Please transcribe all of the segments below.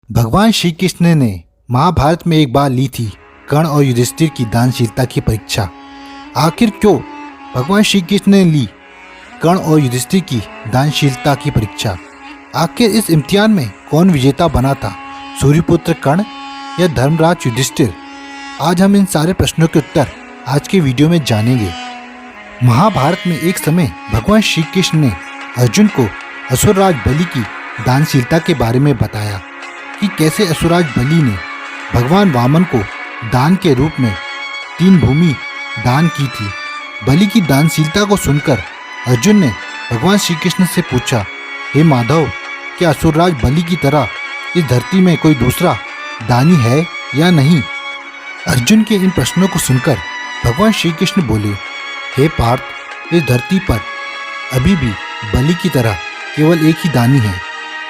भगवान श्री कृष्ण ने महाभारत में एक बार ली थी कर्ण और युधिष्ठिर की दानशीलता की परीक्षा। आखिर क्यों भगवान श्री कृष्ण ने ली कर्ण और युधिष्ठिर की दानशीलता की परीक्षा? आखिर इस इम्तिहान में कौन विजेता बना था, सूर्यपुत्र कर्ण या धर्मराज युधिष्ठिर? आज हम इन सारे प्रश्नों के उत्तर आज के वीडियो में जानेंगे। महाभारत में एक समय भगवान श्री कृष्ण ने अर्जुन को असुरराज बलि की दानशीलता के बारे में बताया कि कैसे असुरराज बलि ने भगवान वामन को दान के रूप में 3 भूमि दान की थी। बलि की दानशीलता को सुनकर अर्जुन ने भगवान श्री कृष्ण से पूछा, हे माधव, क्या असुरराज बलि की तरह इस धरती में कोई दूसरा दानी है या नहीं? अर्जुन के इन प्रश्नों को सुनकर भगवान श्री कृष्ण बोले, हे पार्थ, इस धरती पर अभी भी बलि की तरह केवल एक ही दानी है,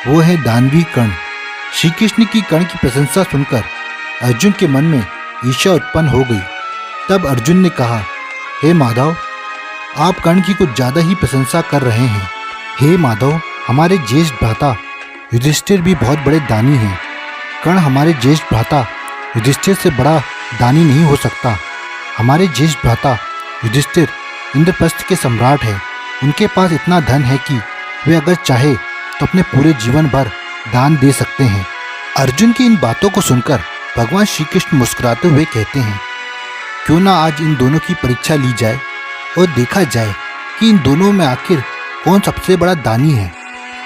वो है दानवीर कर्ण। श्री कृष्ण की कर्ण की प्रशंसा सुनकर अर्जुन के मन में ईर्ष्या उत्पन्न हो गई। तब अर्जुन ने कहा, हे माधव, आप कर्ण की कुछ ज़्यादा ही प्रशंसा कर रहे हैं। हे माधव, हमारे ज्येष्ठ भ्राता युधिष्ठिर भी बहुत बड़े दानी हैं। कर्ण हमारे ज्येष्ठ भ्राता युधिष्ठिर से बड़ा दानी नहीं हो सकता। हमारे ज्येष्ठ भ्राता युधिष्ठिर इंद्रप्रस्थ के सम्राट हैं। उनके पास इतना धन है कि वे अगर चाहे तो अपने पूरे जीवन भर दान दे सकते हैं। अर्जुन की इन बातों को सुनकर भगवान श्री कृष्ण मुस्कुराते हुए कहते हैं, क्यों ना आज इन दोनों की परीक्षा ली जाए और देखा जाए कि इन दोनों में आखिर कौन सबसे बड़ा दानी है।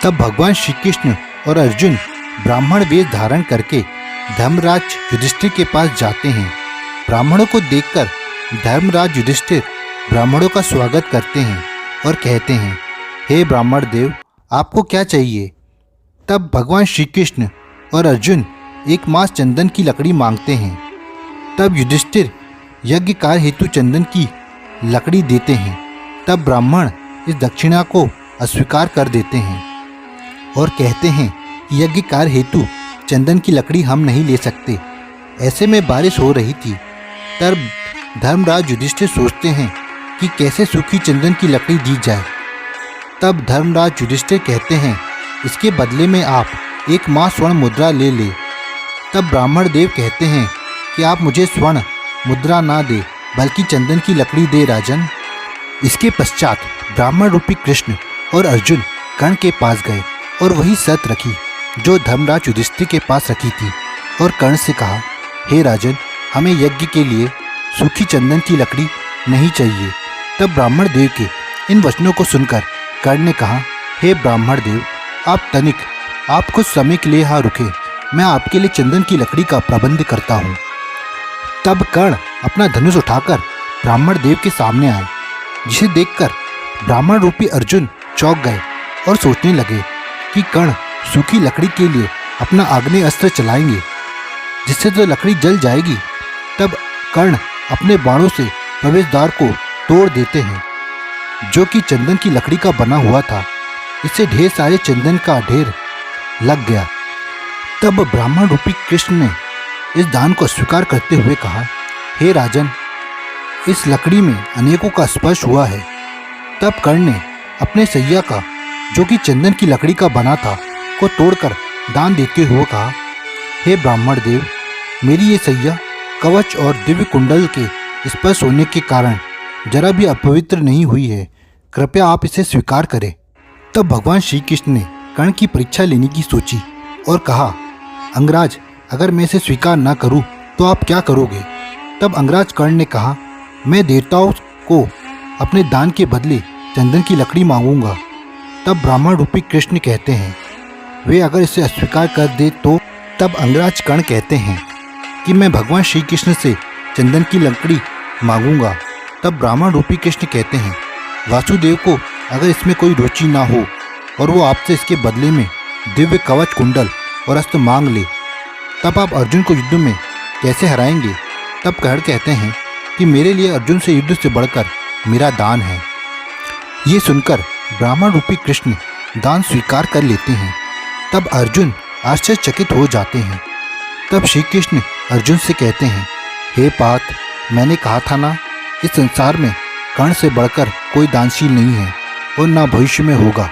तब भगवान श्री कृष्ण और अर्जुन ब्राह्मण वेश धारण करके धर्मराज युधिष्ठिर के पास जाते हैं। ब्राह्मणों को देखकर धर्मराज युधिष्ठिर ब्राह्मणों का स्वागत करते हैं और कहते हैं, हे ब्राह्मण देव, आपको क्या चाहिए? तब भगवान श्री कृष्ण और अर्जुन एक मास चंदन की लकड़ी मांगते हैं। तब युधिष्ठिर यज्ञ कार्य हेतु चंदन की लकड़ी देते हैं। तब ब्राह्मण इस दक्षिणा को अस्वीकार कर देते हैं और कहते हैं कि यज्ञ कार्य हेतु चंदन की लकड़ी हम नहीं ले सकते। ऐसे में बारिश हो रही थी। तब धर्मराज युधिष्ठिर सोचते हैं कि कैसे सूखी चंदन की लकड़ी दी जाए। तब धर्मराज युधिष्ठिर कहते हैं, इसके बदले में आप 1 मास स्वर्ण मुद्रा ले ले। तब ब्राह्मण देव कहते हैं कि आप मुझे स्वर्ण मुद्रा ना दे बल्कि चंदन की लकड़ी दे राजन। इसके पश्चात ब्राह्मण रूपी कृष्ण और अर्जुन कर्ण के पास गए और वही शर्त रखी जो धर्मराज युधिष्ठिर के पास रखी थी और कर्ण से कहा, हे राजन, हमें यज्ञ के लिए सूखी चंदन की लकड़ी नहीं चाहिए। तब ब्राह्मण देव के इन वचनों को सुनकर कर्ण ने कहा, हे ब्राह्मण देव, आप कुछ समय के लिए यहाँ रुके, मैं आपके लिए चंदन की लकड़ी का प्रबंध करता हूँ। तब कर्ण अपना धनुष उठाकर ब्राह्मण देव के सामने आए, जिसे देखकर ब्राह्मण रूपी अर्जुन चौंक गए और सोचने लगे कि कर्ण सूखी लकड़ी के लिए अपना आग्नेय अस्त्र चलाएंगे, जिससे तो लकड़ी जल जाएगी। तब कर्ण अपने बाणों से प्रवेश द्वार को तोड़ देते हैं, जो कि चंदन की लकड़ी का बना हुआ था। इससे ढेर सारे चंदन का ढेर लग गया। तब ब्राह्मण रूपी कृष्ण ने इस दान को स्वीकार करते हुए कहा, हे राजन, इस लकड़ी में अनेकों का स्पर्श हुआ है। तब कर्ण ने अपने सैया का, जो कि चंदन की लकड़ी का बना था, को तोड़कर दान देते हुए कहा, हे ब्राह्मण देव, मेरी ये सैया कवच और दिव्य कुंडल के स्पर्श होने के कारण जरा भी अपवित्र नहीं हुई है, कृपया आप इसे स्वीकार करें। तब भगवान श्री कृष्ण ने कर्ण की परीक्षा लेने की सोची और कहा, अंगराज, अगर मैं इसे स्वीकार ना करूं तो आप क्या करोगे? तब अंगराज कर्ण ने कहा, मैं देवताओं को अपने दान के बदले चंदन की लकड़ी मांगूंगा। तब ब्राह्मण रूपी कृष्ण कहते हैं, वे अगर इसे अस्वीकार कर दे तो? तब अंगराज कर्ण कहते हैं कि मैं भगवान श्री कृष्ण से चंदन की लकड़ी मांगूंगा। तब ब्राह्मण रूपी कृष्ण कहते हैं, वासुदेव को अगर इसमें कोई रुचि ना हो और वो आपसे इसके बदले में दिव्य कवच कुंडल और अस्त्र मांग ले, तब आप अर्जुन को युद्ध में कैसे हराएंगे? तब कर्ण कहते हैं कि मेरे लिए अर्जुन से युद्ध से बढ़कर मेरा दान है। ये सुनकर ब्राह्मण रूपी कृष्ण दान स्वीकार कर लेते हैं। तब अर्जुन आश्चर्यचकित हो जाते हैं। तब श्री कृष्ण अर्जुन से कहते हैं, हे पार्थ, मैंने कहा था ना, इस संसार में कर्ण से बढ़कर कोई दानशील नहीं है और ना भविष्य में होगा।